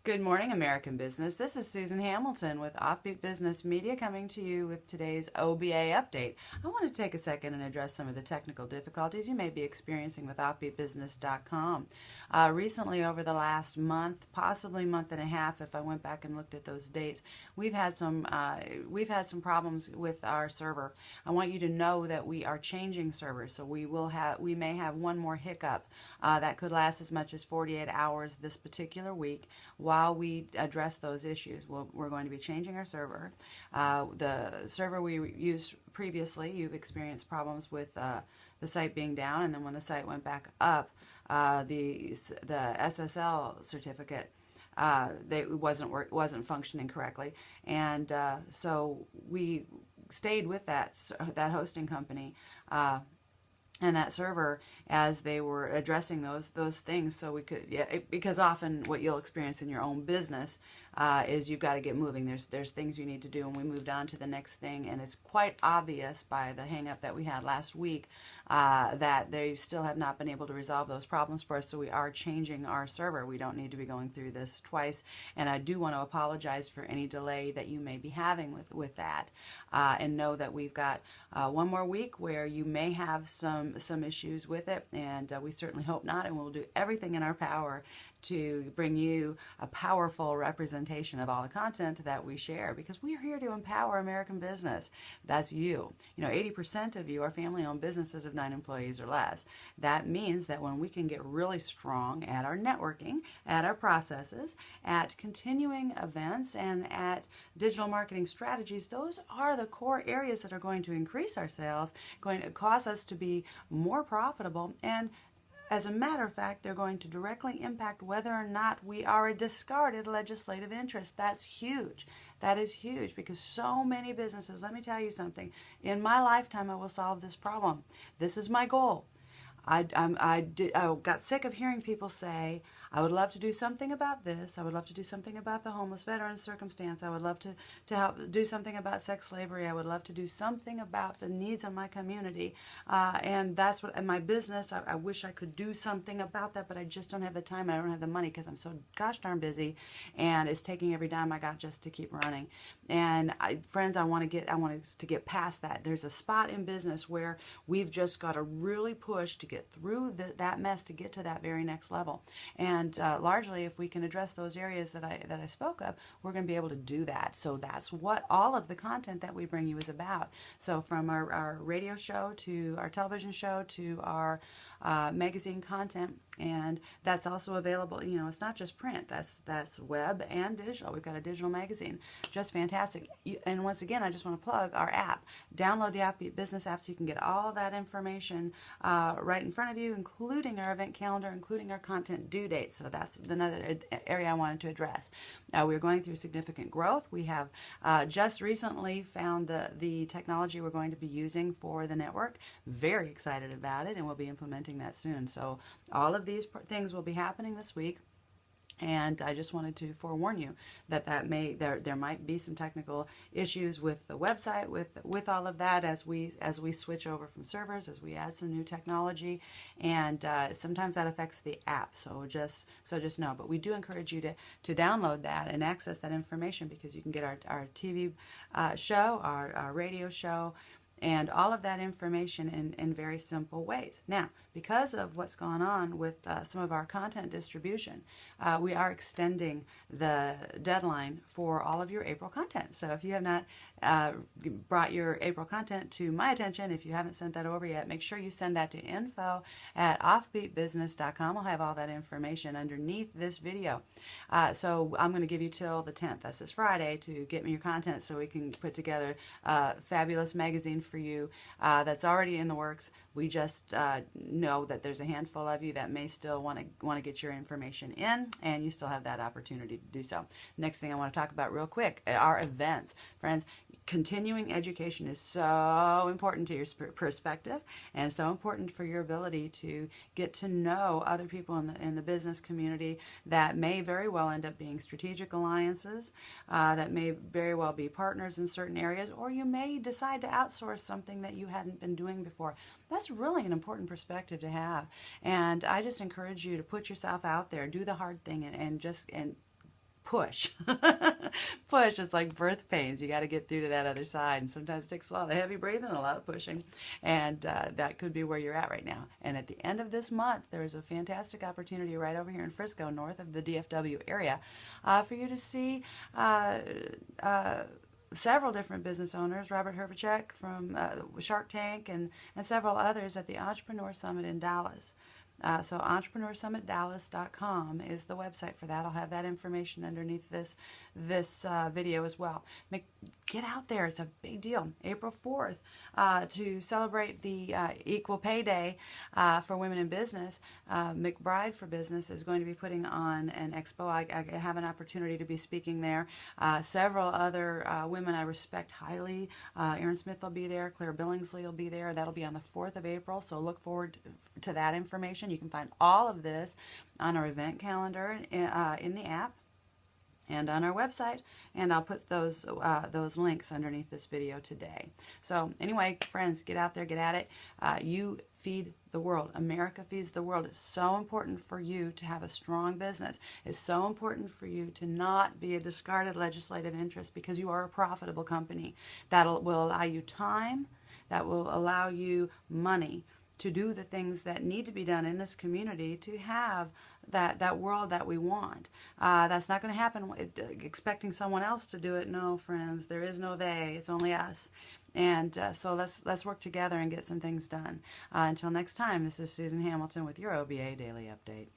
Good morning, American business. This is Susan Hamilton with OffBeat Business Media coming to you with today's OBA update. I want to take a second and address some of the technical difficulties you may be experiencing with offbeatbusiness.com. Recently, over the last month, possibly month and a half, if I went back and looked at those dates, we've had some problems with our server. I want you to know that we are changing servers, so we may have one more hiccup that could last as much as 48 hours this particular week. While we address those issues, we're going to be changing our server. The server we used previously, you've experienced problems with the site being down, and then when the site went back up, the SSL certificate wasn't functioning correctly, and so we stayed with that hosting company and that server as they were addressing those things, so we could, because often what you'll experience in your own business is you've got to get moving. There's things you need to do, and we moved on to the next thing, and it's quite obvious by the hang up that we had last week that they still have not been able to resolve those problems for us, so we are changing our server. We don't need to be going through this twice, and I do want to apologize for any delay that you may be having with that, and know that we've got one more week where you may have some issues with it, and we certainly hope not, and we'll do everything in our power to bring you a powerful representation of all the content that we share, because we are here to empower American business. That's you. 80% of you are family-owned businesses of 9 employees or less. That means that when we can get really strong at our networking, at our processes, at continuing events, and at digital marketing strategies, those are the core areas that are going to increase our sales, going to cause us to be more profitable, and as a matter of fact, they're going to directly impact whether or not we are a discarded legislative interest. That's huge. That is huge, because so many businesses, let me tell you something, in my lifetime I will solve this problem. This is my goal. I got sick of hearing people say, I would love to do something about this. I would love to do something about the homeless veteran circumstance. I would love to help do something about sex slavery. I would love to do something about the needs of my community. And that's what, in my business, I wish I could do something about that, but I just don't have the time and I don't have the money because I'm so gosh darn busy, and it's taking every dime I got just to keep running. And friends, I want us to get past that. There's a spot in business where we've just got to really push to get through that mess to get to that very next level. And largely, if we can address those areas that I spoke of, we're going to be able to do that. So that's what all of the content that we bring you is about. So from our radio show to our television show to our magazine content, and that's also available. It's not just print. That's web and digital. We've got a digital magazine, just fantastic. And once again, I just want to plug our app. Download the OffBeat Business app so you can get all that information right in front of you, including our event calendar, including our content due dates. So that's another area I wanted to address. We're going through significant growth. We have just recently found the technology we're going to be using for the network. Very excited about it, and we'll be implementing that soon. So all of these things will be happening this week. And I just wanted to forewarn you that there might be some technical issues with the website, with all of that as we switch over from servers, as we add some new technology, and sometimes that affects the app. So just know. But we do encourage you to download that and access that information, because you can get our TV show, our radio show, and all of that information in very simple ways. Now, because of what's gone on with some of our content distribution, we are extending the deadline for all of your April content. So if you have not brought your April content to my attention, if you haven't sent that over yet, make sure you send that to info@offbeatbusiness.com. I'll have all that information underneath this video. So I'm going to give you till the 10th, that's this Friday, to get me your content so we can put together a fabulous magazine for you that's already in the works. We just know that there's a handful of you that may still want to get your information in, and you still have that opportunity to do so. Next thing I want to talk about real quick are events. Friends, continuing education is so important to your perspective, and so important for your ability to get to know other people in the business community that may very well end up being strategic alliances, that may very well be partners in certain areas, or you may decide to outsource something that you hadn't been doing before. That's really an important perspective to have, and I just encourage you to put yourself out there, do the hard thing, and push. Push. It's like birth pains. You got to get through to that other side. And sometimes it takes a lot of heavy breathing, a lot of pushing. And that could be where you're at right now. And at the end of this month, there is a fantastic opportunity right over here in Frisco, north of the DFW area, for you to see several different business owners, Robert Hervachek from Shark Tank and several others at the Entrepreneur Summit in Dallas. So entrepreneursummitdallas.com is the website for that. I'll have that information underneath this video as well. Get out there. It's a big deal. April 4th, to celebrate the Equal Pay Day for women in business, McBride for Business is going to be putting on an expo. I have an opportunity to be speaking there. Several other women I respect highly. Erin Smith will be there. Claire Billingsley will be there. That'll be on the 4th of April, so look forward to that information. You can find all of this on our event calendar in the app and on our website, and I'll put those links underneath this video today. So anyway, friends, get out there, get at it. You feed the world. America feeds the world. It's so important for you to have a strong business. It's so important for you to not be a discarded legislative interest, because you are a profitable company. That will allow you time, that will allow you money to do the things that need to be done in this community to have that world that we want. That's not going to happen expecting someone else to do it. No, friends, there is no they. It's only us. And so let's work together and get some things done. Until next time, this is Susan Hamilton with your OBA Daily Update.